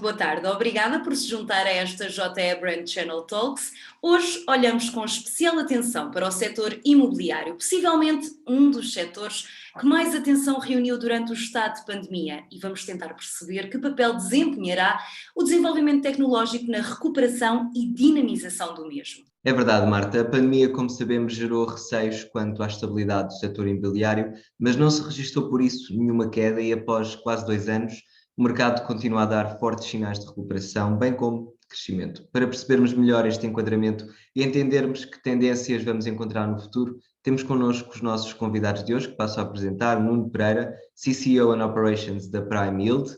boa tarde. Obrigada por se juntar a esta JE Brand Channel Talks. Hoje olhamos com especial atenção para o setor imobiliário, possivelmente um dos setores que mais atenção reuniu durante o estado de pandemia, e vamos tentar perceber que papel desempenhará o desenvolvimento tecnológico na recuperação e dinamização do mesmo. É verdade, Marta. A pandemia, como sabemos, gerou receios quanto à estabilidade do setor imobiliário, mas não se registrou por isso nenhuma queda e após quase 2 anos o mercado continua a dar fortes sinais de recuperação, bem como de crescimento. Para percebermos melhor este enquadramento e entendermos que tendências vamos encontrar no futuro, temos connosco os nossos convidados de hoje, que passo a apresentar: Nuno Pereira, CCO and Operations da Prime Yield,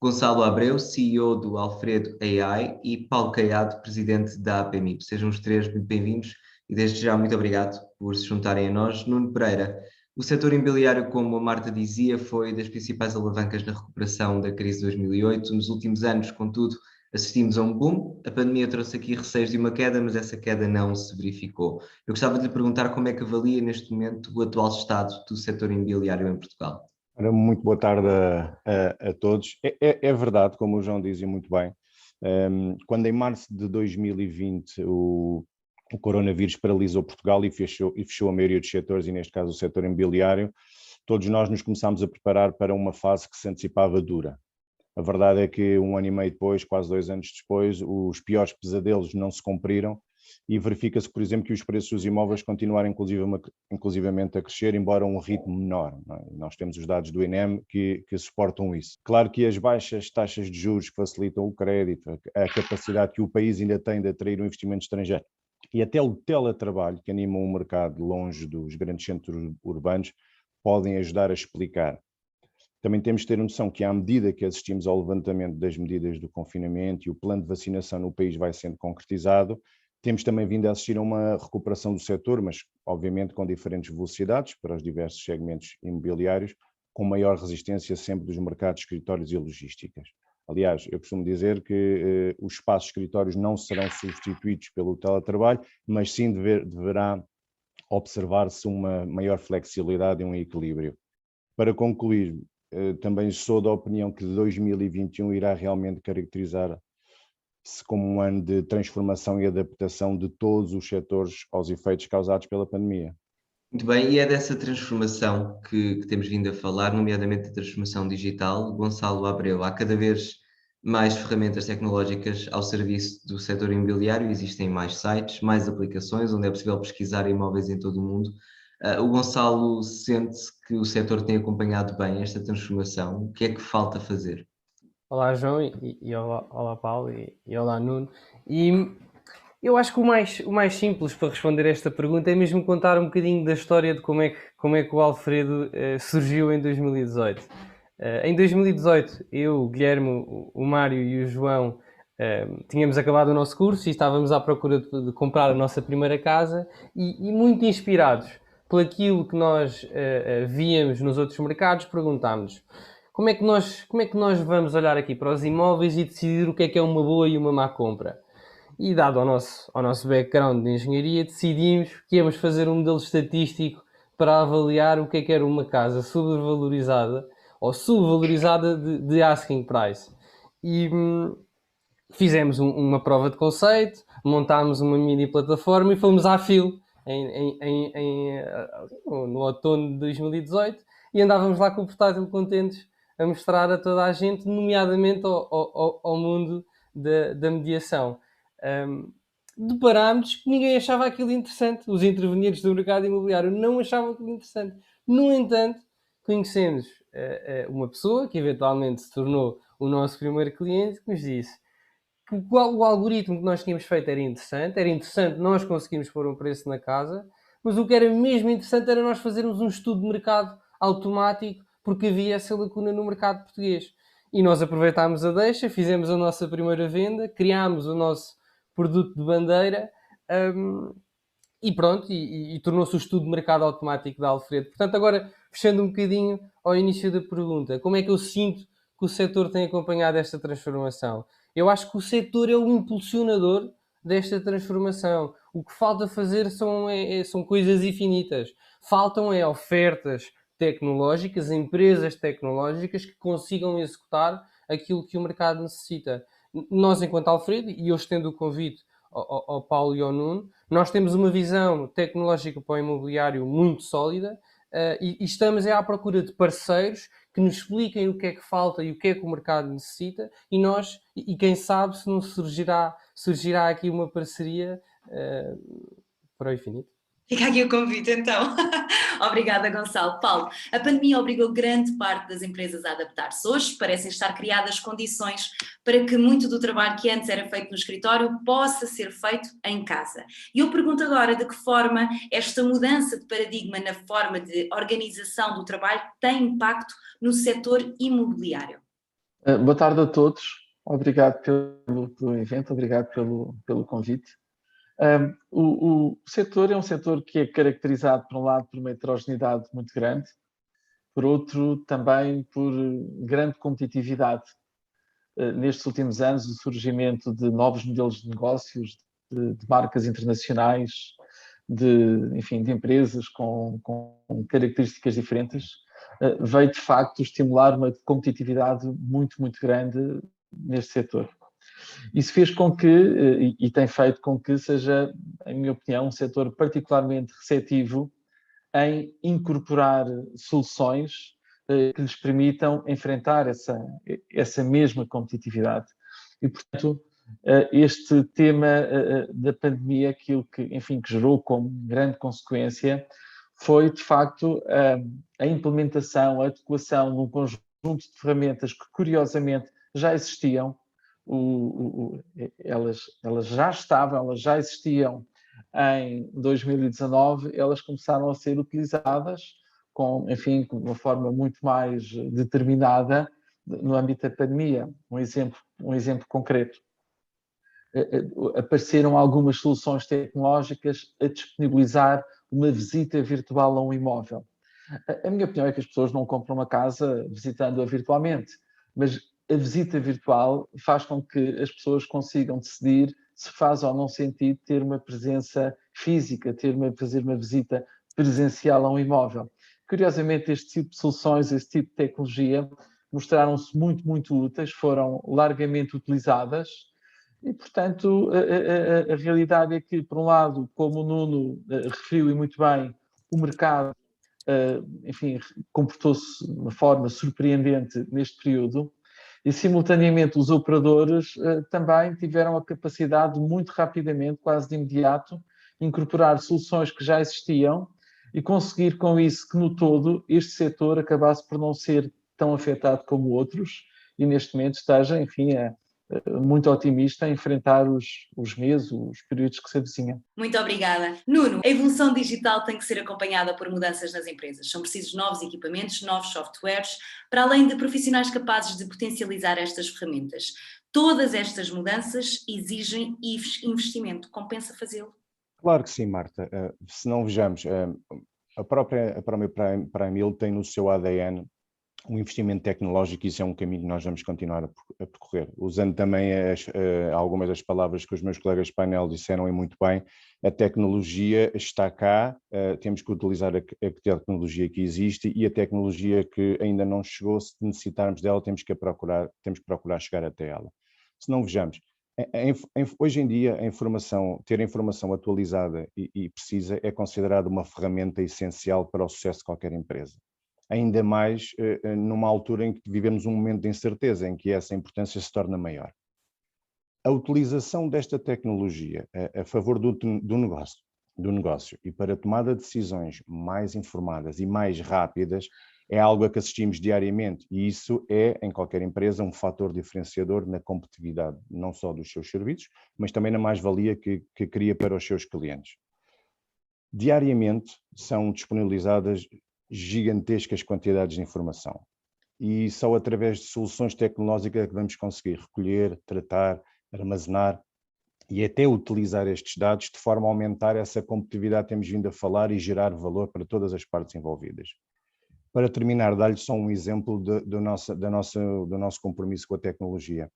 Gonçalo Abreu, CEO do Alfredo AI, e Paulo Caiado, presidente da APMIP. Sejam os três muito bem-vindos e desde já muito obrigado por se juntarem a nós. Nuno Pereira, o setor imobiliário, como a Marta dizia, foi das principais alavancas na recuperação da crise de 2008. Nos últimos anos, contudo, assistimos a um boom. A pandemia trouxe aqui receios de uma queda, mas essa queda não se verificou. Eu gostava de lhe perguntar como é que avalia neste momento o atual estado do setor imobiliário em Portugal. Muito boa tarde a todos. É verdade, como o João dizia muito bem, quando em março de 2020 o coronavírus paralisou Portugal e fechou a maioria dos setores, e neste caso o setor imobiliário, todos nós nos começámos a preparar para uma fase que se antecipava dura. A verdade é que 1 ano e meio depois, quase 2 anos depois, os piores pesadelos não se cumpriram e verifica-se, por exemplo, que os preços dos imóveis continuaram inclusivamente a crescer, embora a um ritmo menor. Não é? Nós temos os dados do INEM que suportam isso. Claro que as baixas taxas de juros que facilitam o crédito, a capacidade que o país ainda tem de atrair um investimento estrangeiro e até o teletrabalho, que anima um mercado longe dos grandes centros urbanos, podem ajudar a explicar. Também temos de ter noção que, à medida que assistimos ao levantamento das medidas do confinamento e o plano de vacinação no país vai sendo concretizado, temos também vindo a assistir a uma recuperação do setor, mas obviamente com diferentes velocidades para os diversos segmentos imobiliários, com maior resistência sempre dos mercados de escritórios e logísticas. Aliás, eu costumo dizer que os espaços de escritórios não serão substituídos pelo teletrabalho, mas sim deverá observar-se uma maior flexibilidade e um equilíbrio. Para concluir, também sou da opinião que 2021 irá realmente caracterizar-se como um ano de transformação e adaptação de todos os setores aos efeitos causados pela pandemia. Muito bem, e é dessa transformação que temos vindo a falar, nomeadamente a transformação digital. Gonçalo Abreu, há cada vez mais ferramentas tecnológicas ao serviço do setor imobiliário, existem mais sites, mais aplicações, onde é possível pesquisar imóveis em todo o mundo. O Gonçalo sente que o setor tem acompanhado bem esta transformação. O que é que falta fazer? Olá, João, e olá, Paulo, e olá, Nuno. E eu acho que o mais simples para responder a esta pergunta é mesmo contar um bocadinho da história de como é que o Alfredo surgiu em 2018. Em 2018, eu, o Guilherme, o Mário e o João tínhamos acabado o nosso curso e estávamos à procura de comprar a nossa primeira casa e muito inspirados por aquilo que nós víamos nos outros mercados, perguntámos: como é que nós vamos olhar aqui para os imóveis e decidir o que é uma boa e uma má compra? E dado ao nosso background de engenharia, decidimos que íamos fazer um modelo estatístico para avaliar o que era uma casa sobrevalorizada ou subvalorizada de asking price. E fizemos uma prova de conceito, montámos uma mini plataforma e fomos à FIL no outono de 2018 e andávamos lá com o portátil contentes a mostrar a toda a gente, nomeadamente ao mundo da mediação. Deparámos que ninguém achava aquilo interessante. Os intervenientes do mercado imobiliário não achavam aquilo interessante. No entanto, conhecemos uma pessoa que eventualmente se tornou o nosso primeiro cliente, que nos disse que o algoritmo que nós tínhamos feito era interessante nós conseguimos pôr um preço na casa, mas o que era mesmo interessante era nós fazermos um estudo de mercado automático, porque havia essa lacuna no mercado português. E nós aproveitámos a deixa, fizemos a nossa primeira venda, criámos o nosso produto de bandeira e pronto, e tornou-se o estudo de mercado automático da Alfredo. Portanto, agora, fechando um bocadinho ao início da pergunta, como é que eu sinto que o setor tem acompanhado esta transformação? Eu acho que o setor é o impulsionador desta transformação. O que falta fazer são coisas infinitas. Faltam ofertas tecnológicas, empresas tecnológicas que consigam executar aquilo que o mercado necessita. Nós, enquanto Alfredo, e eu estendo o convite ao Paulo e ao Nuno, nós temos uma visão tecnológica para o imobiliário muito sólida, e estamos à procura de parceiros que nos expliquem o que é que falta e o que é que o mercado necessita, e quem sabe se não surgirá aqui uma parceria para o infinito. Fica aqui o convite, então. Obrigada, Gonçalo. Paulo, a pandemia obrigou grande parte das empresas a adaptar-se. Hoje parecem estar criadas condições para que muito do trabalho que antes era feito no escritório possa ser feito em casa. E eu pergunto agora de que forma esta mudança de paradigma na forma de organização do trabalho tem impacto no setor imobiliário. Boa tarde a todos. Obrigado pelo evento, obrigado pelo convite. O setor é um setor que é caracterizado, por um lado, por uma heterogeneidade muito grande, por outro, também por grande competitividade. Nestes últimos anos, o surgimento de novos modelos de negócios, de marcas internacionais, enfim, de empresas com características diferentes, veio, de facto, estimular uma competitividade muito, muito grande neste setor. Isso fez com que, e tem feito com que seja, em minha opinião, um setor particularmente receptivo em incorporar soluções que lhes permitam enfrentar essa mesma competitividade. E, portanto, este tema da pandemia, aquilo que, enfim, que gerou como grande consequência, foi, de facto, a implementação, a adequação de um conjunto de ferramentas que, curiosamente, já existiam. Elas já existiam em 2019, elas começaram a ser utilizadas enfim, de uma forma muito mais determinada no âmbito da pandemia. Um exemplo concreto. Apareceram algumas soluções tecnológicas a disponibilizar uma visita virtual a um imóvel. A minha opinião é que as pessoas não compram uma casa visitando-a virtualmente, mas a visita virtual faz com que as pessoas consigam decidir se faz ou não sentido ter uma presença física, fazer uma visita presencial a um imóvel. Curiosamente, este tipo de soluções, este tipo de tecnologia, mostraram-se muito, muito úteis, foram largamente utilizadas e, portanto, a realidade é que, por um lado, como o Nuno referiu e muito bem, o mercado, enfim, comportou-se de uma forma surpreendente neste período. E, simultaneamente, os operadores também tiveram a capacidade de, muito rapidamente, quase de imediato, incorporar soluções que já existiam e conseguir com isso que, no todo, este setor acabasse por não ser tão afetado como outros e, neste momento, esteja, enfim, muito otimista a enfrentar os meses, os períodos que se avizinham. Muito obrigada. Nuno, a evolução digital tem que ser acompanhada por mudanças nas empresas. São precisos novos equipamentos, novos softwares, para além de profissionais capazes de potencializar estas ferramentas. Todas estas mudanças exigem investimento. Compensa fazê-lo? Claro que sim, Marta. Se não vejamos, a própria Prime Hill tem no seu ADN um investimento tecnológico, e isso é um caminho que nós vamos continuar a percorrer. Usando também algumas das palavras que os meus colegas de painel disseram e muito bem, a tecnologia está cá, temos que utilizar a tecnologia que existe e a tecnologia que ainda não chegou, se necessitarmos dela, temos que procurar chegar até ela. Se não vejamos, hoje em dia ter a informação atualizada e precisa é considerada uma ferramenta essencial para o sucesso de qualquer empresa. Ainda mais numa altura em que vivemos um momento de incerteza, em que essa importância se torna maior. A utilização desta tecnologia a favor do negócio e para a tomada de decisões mais informadas e mais rápidas é algo a que assistimos diariamente, e isso é, em qualquer empresa, um fator diferenciador na competitividade, não só dos seus serviços, mas também na mais-valia que cria para os seus clientes. Diariamente são disponibilizadas gigantescas quantidades de informação e só através de soluções tecnológicas é que vamos conseguir recolher, tratar, armazenar e até utilizar estes dados de forma a aumentar essa competitividade que temos vindo a falar e gerar valor para todas as partes envolvidas. Para terminar, dar-lhe só um exemplo do nosso compromisso com a tecnologia.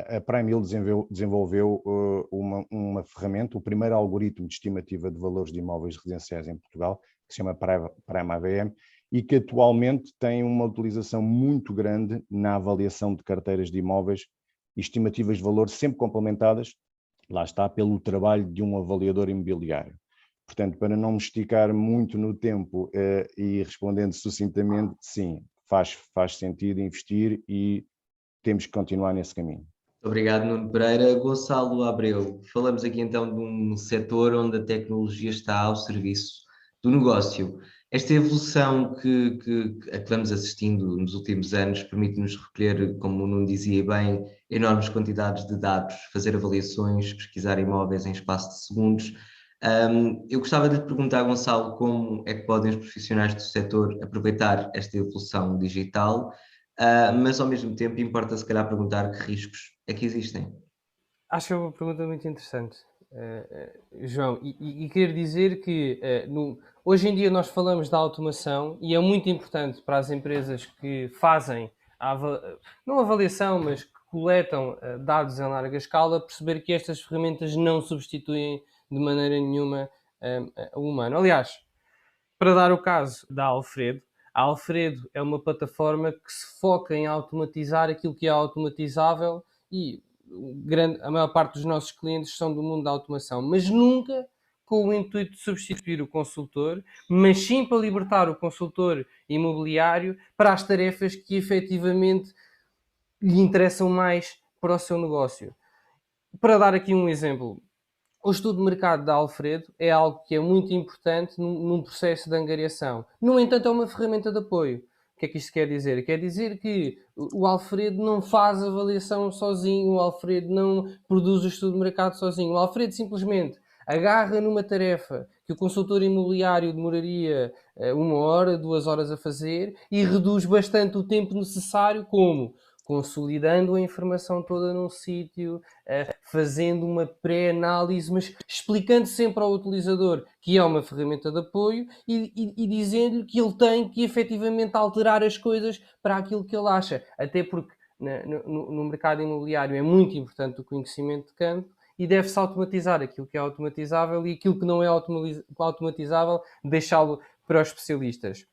A Prime Hill desenvolveu uma ferramenta, o primeiro algoritmo de estimativa de valores de imóveis residenciais em Portugal, que se chama Prime AVM, e que atualmente tem uma utilização muito grande na avaliação de carteiras de imóveis e estimativas de valor sempre complementadas, lá está, pelo trabalho de um avaliador imobiliário. Portanto, para não me esticar muito no tempo e respondendo sucintamente, sim, faz sentido investir e temos que continuar nesse caminho. Obrigado, Nuno Pereira. Gonçalo Abreu, falamos aqui então de um setor onde a tecnologia está ao serviço do negócio. Esta evolução a que vamos assistindo nos últimos anos permite-nos recolher, como o Nuno dizia bem, enormes quantidades de dados, fazer avaliações, pesquisar imóveis em espaço de segundos. Eu gostava de lhe perguntar, Gonçalo, como é que podem os profissionais do setor aproveitar esta evolução digital, mas ao mesmo tempo importa se calhar perguntar que riscos é que existem. Acho que é uma pergunta muito interessante, João, e querer dizer que hoje em dia nós falamos da automação e é muito importante para as empresas que fazem, não avaliação, mas que coletam dados em larga escala, perceber que estas ferramentas não substituem de maneira nenhuma o humano. Aliás, para dar o caso da Alfredo, a Alfredo é uma plataforma que se foca em automatizar aquilo que é automatizável e a maior parte dos nossos clientes são do mundo da automação, mas nunca com o intuito de substituir o consultor, mas sim para libertar o consultor imobiliário para as tarefas que efetivamente lhe interessam mais para o seu negócio. Para dar aqui um exemplo, o estudo de mercado da Alfredo é algo que é muito importante num processo de angariação. No entanto, é uma ferramenta de apoio. O que é que isto quer dizer? Quer dizer que o Alfredo não faz avaliação sozinho, o Alfredo não produz o estudo de mercado sozinho. O Alfredo simplesmente agarra numa tarefa que o consultor imobiliário demoraria 1 hora, 2 horas a fazer e reduz bastante o tempo necessário, como? Consolidando a informação toda num sítio, fazendo uma pré-análise, mas explicando sempre ao utilizador que é uma ferramenta de apoio e dizendo-lhe que ele tem que efetivamente alterar as coisas para aquilo que ele acha. Até porque no mercado imobiliário é muito importante o conhecimento de campo e deve-se automatizar aquilo que é automatizável e aquilo que não é automatizável, deixá-lo para os especialistas.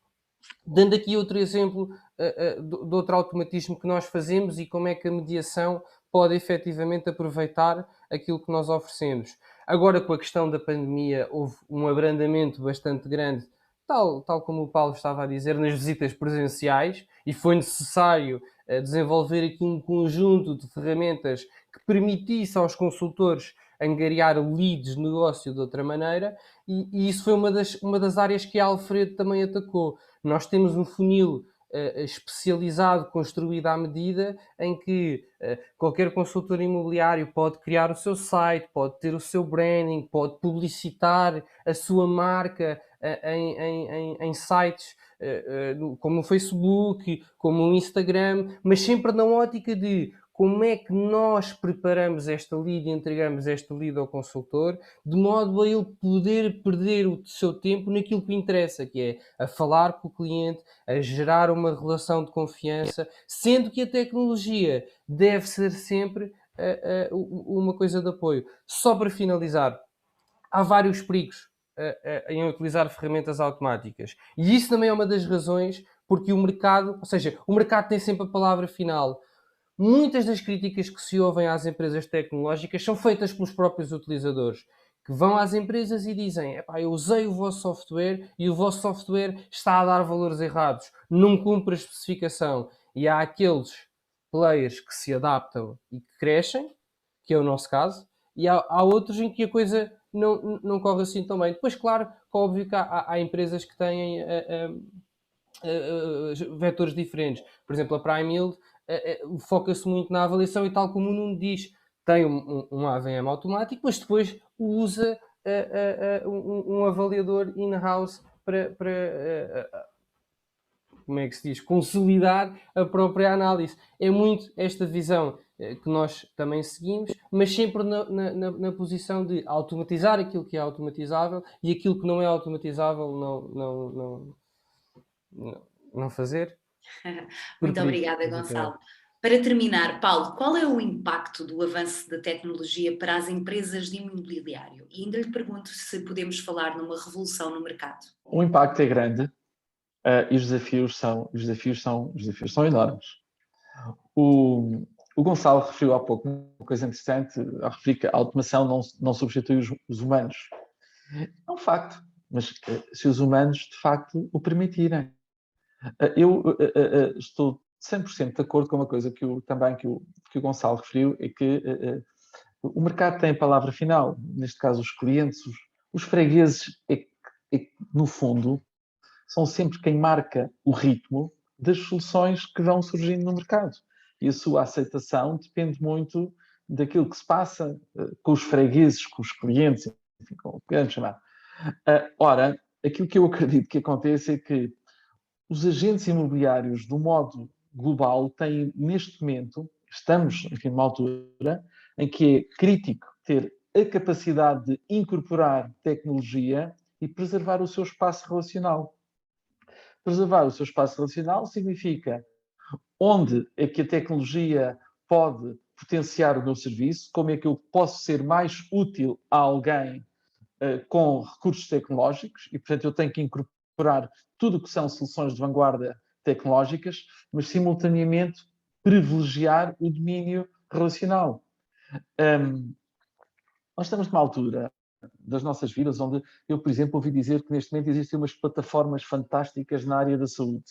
Dando aqui outro exemplo de outro automatismo que nós fazemos e como é que a mediação pode efetivamente aproveitar aquilo que nós oferecemos. Agora, com a questão da pandemia, houve um abrandamento bastante grande, tal como o Paulo estava a dizer, nas visitas presenciais, e foi necessário desenvolver aqui um conjunto de ferramentas que permitisse aos consultores angariar leads de negócio de outra maneira, e isso foi uma das áreas que a Alfredo também atacou. Nós temos um funil especializado, construído à medida, em que qualquer consultor imobiliário pode criar o seu site, pode ter o seu branding, pode publicitar a sua marca em sites como o Facebook, como o Instagram, mas sempre na ótica de como é que nós preparamos esta lead e entregamos esta lead ao consultor, de modo a ele poder perder o seu tempo naquilo que interessa, que é a falar com o cliente, a gerar uma relação de confiança, sendo que a tecnologia deve ser sempre uma coisa de apoio. Só para finalizar, há vários perigos em utilizar ferramentas automáticas. E isso também é uma das razões porque o mercado, ou seja, o mercado tem sempre a palavra final. Muitas das críticas que se ouvem às empresas tecnológicas são feitas pelos próprios utilizadores, que vão às empresas e dizem: eu usei o vosso software e o vosso software está a dar valores errados, não cumpre a especificação. E há aqueles players que se adaptam e que crescem, que é o nosso caso, e há outros em que a coisa não corre assim tão bem. Depois, claro, óbvio que há empresas que têm vetores diferentes. Por exemplo, a Prime Yield foca-se muito na avaliação e, tal como o Nuno diz, tem um AVM automático, mas depois usa um avaliador in-house para como é que se diz, consolidar a própria análise. É muito esta visão que nós também seguimos, mas sempre na posição de automatizar aquilo que é automatizável e aquilo que não é automatizável não fazer. Muito obrigada, Gonçalo. Para terminar, Paulo, qual é o impacto do avanço da tecnologia para as empresas de imobiliário? E ainda lhe pergunto se podemos falar numa revolução no mercado. O impacto é grande. E os desafios são enormes. O Gonçalo referiu há pouco uma coisa interessante, ao referir que a automação não substitui os humanos. É um facto, mas se os humanos de facto o permitirem. Eu estou 100% de acordo com uma coisa que o Gonçalo referiu, é que o mercado tem a palavra final, neste caso os clientes, os fregueses, no fundo, são sempre quem marca o ritmo das soluções que vão surgindo no mercado. E a sua aceitação depende muito daquilo que se passa com os fregueses, com os clientes, enfim, como queremos chamar. Ora, aquilo que eu acredito que aconteça é que os agentes imobiliários, do modo global, têm, neste momento, estamos, enfim, numa altura em que é crítico ter a capacidade de incorporar tecnologia e preservar o seu espaço relacional. Preservar o seu espaço relacional significa onde é que a tecnologia pode potenciar o meu serviço, como é que eu posso ser mais útil a alguém com recursos tecnológicos, e, portanto, eu tenho que incorporar tudo o que são soluções de vanguarda tecnológicas, mas, simultaneamente, privilegiar o domínio relacional. Nós estamos numa altura das nossas vidas onde eu, por exemplo, ouvi dizer que neste momento existem umas plataformas fantásticas na área da saúde.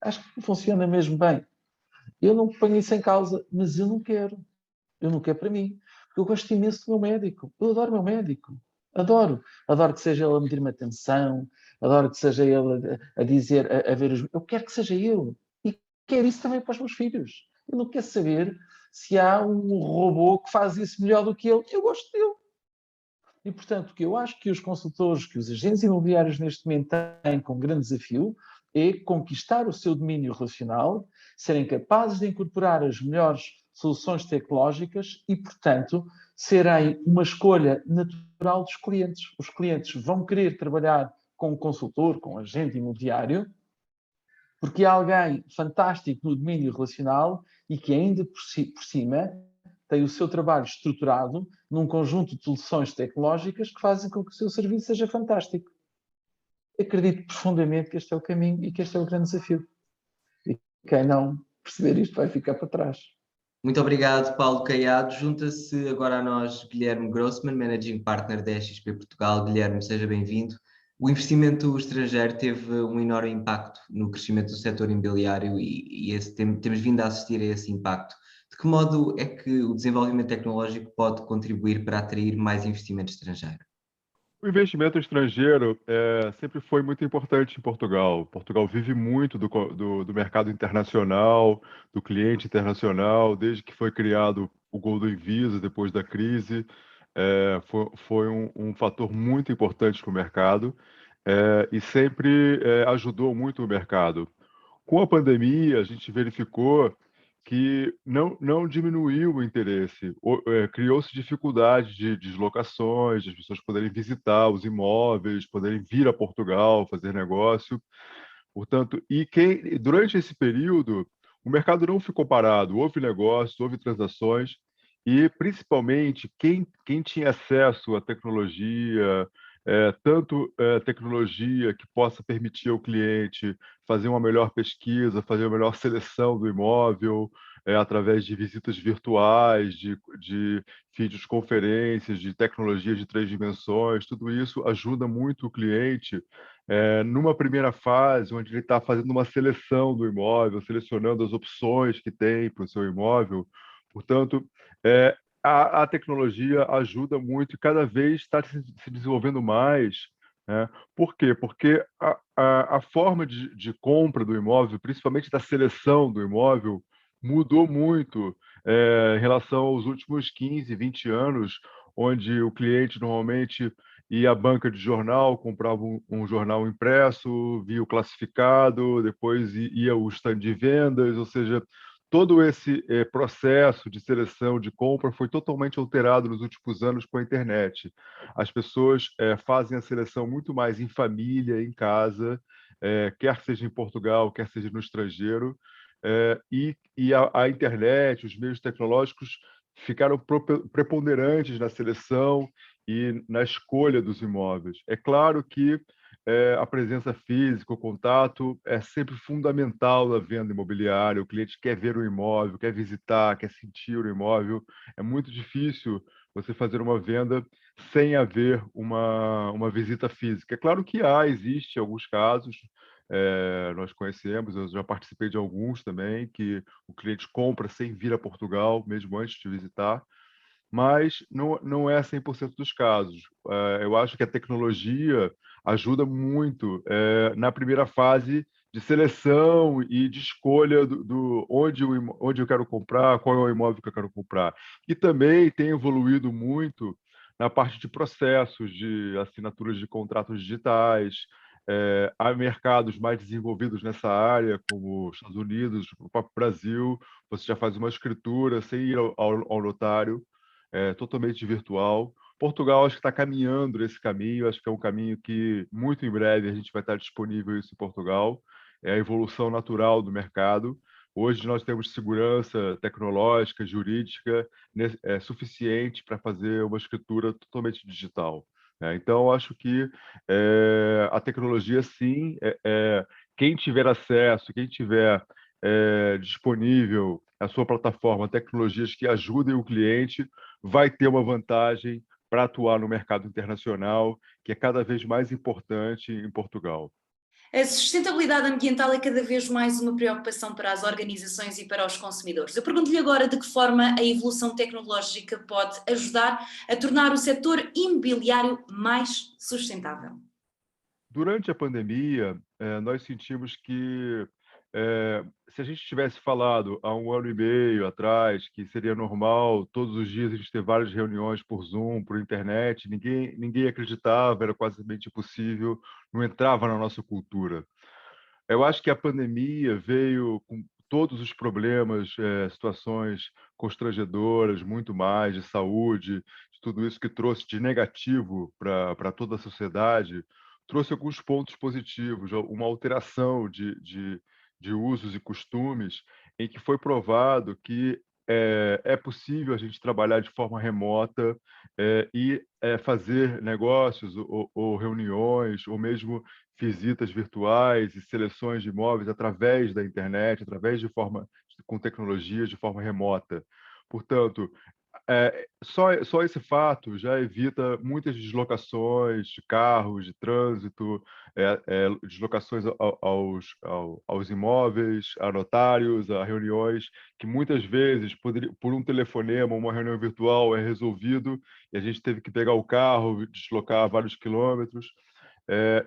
Acho que funciona mesmo bem. Eu não ponho isso em causa, mas eu não quero. Eu não quero para mim. Porque eu gosto imenso do meu médico. Eu adoro o meu médico. Adoro. Adoro que seja ele a medir-me atenção. Adoro que seja ele a dizer, a ver os... Eu quero que seja eu. E quero isso também para os meus filhos. Eu não quero saber se há um robô que faz isso melhor do que ele. Eu gosto dele. E, portanto, o que eu acho que os consultores, que os agentes imobiliários neste momento têm como grande desafio é conquistar o seu domínio relacional, serem capazes de incorporar as melhores soluções tecnológicas e, portanto, serem uma escolha natural dos clientes. Os clientes vão querer trabalhar com um consultor, com um agente imobiliário, porque há alguém fantástico no domínio relacional e que ainda por cima tem o seu trabalho estruturado num conjunto de soluções tecnológicas que fazem com que o seu serviço seja fantástico. Acredito profundamente que este é o caminho e que este é o grande desafio. E quem não perceber isto vai ficar para trás. Muito obrigado, Paulo Caiado. Junta-se agora a nós Guilherme Grossman, Managing Partner da XP Portugal. Guilherme, seja bem-vindo. O investimento estrangeiro teve um enorme impacto no crescimento do setor imobiliário e temos vindo a assistir a esse impacto. De que modo é que o desenvolvimento tecnológico pode contribuir para atrair mais investimento estrangeiro? O investimento estrangeiro sempre foi muito importante em Portugal. Portugal vive muito do mercado internacional, do cliente internacional, desde que foi criado o Golden Visa, depois da crise. Foi um fator muito importante para o mercado e sempre ajudou muito o mercado. Com a pandemia, a gente verificou que não diminuiu o interesse, criou-se dificuldade de deslocações, de as pessoas poderem visitar os imóveis, poderem vir a Portugal, fazer negócio. Portanto, durante esse período, o mercado não ficou parado, houve negócios, houve transações, e principalmente quem tinha acesso à tecnologia, tanto tecnologia que possa permitir ao cliente fazer uma melhor pesquisa, fazer uma melhor seleção do imóvel, através de visitas virtuais, de videoconferências, de tecnologia de 3 dimensões, tudo isso ajuda muito o cliente numa primeira fase, onde ele está fazendo uma seleção do imóvel, selecionando as opções que tem para o seu imóvel. Portanto, a tecnologia ajuda muito e cada vez está se desenvolvendo mais. Né? Por quê? Porque a forma de compra do imóvel, principalmente da seleção do imóvel, mudou muito em relação aos últimos 15, 20 anos, onde o cliente normalmente ia à banca de jornal, comprava um jornal impresso, via o classificado, depois ia ao stand de vendas, ou seja, todo esse processo de seleção, de compra, foi totalmente alterado nos últimos anos com a internet. As pessoas fazem a seleção muito mais em família, em casa, quer seja em Portugal, quer seja no estrangeiro, e a internet, os meios tecnológicos ficaram preponderantes na seleção e na escolha dos imóveis. É claro que a presença física, o contato é sempre fundamental na venda imobiliária. O cliente quer ver o imóvel, quer visitar, quer sentir o imóvel. É muito difícil você fazer uma venda sem haver uma visita física. É claro que existe alguns casos, nós conhecemos, eu já participei de alguns também, que o cliente compra sem vir a Portugal, mesmo antes de visitar, mas não é 100% dos casos. Eu acho que a tecnologia ajuda muito na primeira fase de seleção e de escolha onde eu quero comprar, qual é o imóvel que eu quero comprar. E também tem evoluído muito na parte de processos, de assinaturas de contratos digitais. Há mercados mais desenvolvidos nessa área, como os Estados Unidos, o próprio Brasil. Você já faz uma escritura sem ir ao notário, totalmente virtual. Portugal acho que está caminhando nesse caminho, acho que é um caminho que muito em breve a gente vai estar disponível isso em Portugal. É a evolução natural do mercado. Hoje nós temos segurança tecnológica, jurídica, suficiente para fazer uma escritura totalmente digital. Então, acho que a tecnologia, sim, quem tiver acesso, quem tiver disponível a sua plataforma, tecnologias que ajudem o cliente, vai ter uma vantagem para atuar no mercado internacional, que é cada vez mais importante em Portugal. A sustentabilidade ambiental é cada vez mais uma preocupação para as organizações e para os consumidores. Eu pergunto-lhe agora de que forma a evolução tecnológica pode ajudar a tornar o setor imobiliário mais sustentável. Durante a pandemia, nós sentimos que se a gente tivesse falado há 1 ano e meio atrás que seria normal todos os dias a gente ter várias reuniões por Zoom, por internet, ninguém acreditava, era quase impossível, não entrava na nossa cultura. Eu acho que a pandemia veio com todos os problemas, situações constrangedoras, muito mais de saúde, de tudo isso que trouxe de negativo para toda a sociedade, trouxe alguns pontos positivos, uma alteração de usos e costumes, em que foi provado que é possível a gente trabalhar de forma remota e fazer negócios ou reuniões, ou mesmo visitas virtuais e seleções de imóveis através da internet, com tecnologias de forma remota. Portanto, só esse fato já evita muitas deslocações de carros, de trânsito, deslocações aos imóveis, a notários, a reuniões, que muitas vezes, por um telefonema, uma reunião virtual, é resolvido e a gente teve que pegar o carro, deslocar vários quilômetros.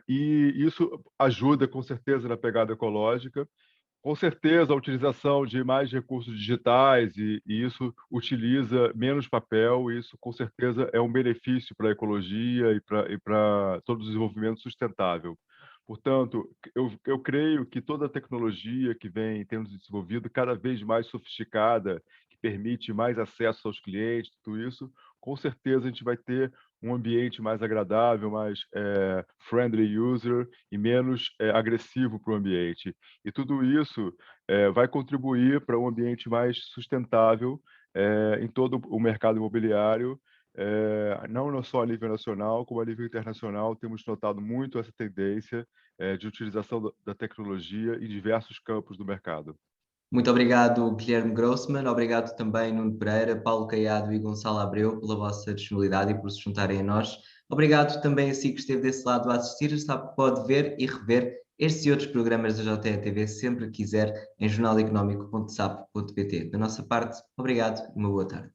E isso ajuda, com certeza, na pegada ecológica. Com certeza, a utilização de mais recursos digitais e isso utiliza menos papel, e isso, com certeza, é um benefício para a ecologia e para todo o desenvolvimento sustentável. Portanto, eu creio que toda a tecnologia que vem tendo desenvolvido, cada vez mais sofisticada, que permite mais acesso aos clientes, tudo isso, com certeza a gente vai ter um ambiente mais agradável, mais friendly user e menos agressivo para o ambiente. E tudo isso vai contribuir para um ambiente mais sustentável em todo o mercado imobiliário, não só a nível nacional, como a nível internacional. Temos notado muito essa tendência de utilização da tecnologia em diversos campos do mercado. Muito obrigado, Guilherme Grossman. Obrigado também, Nuno Pereira, Paulo Caiado e Gonçalo Abreu, pela vossa disponibilidade e por se juntarem a nós. Obrigado também a si que esteve desse lado a assistir. Sabe que pode ver e rever estes e outros programas da JTE TV sempre que quiser em jornaleconómico.sap.pt. Da nossa parte, obrigado e uma boa tarde.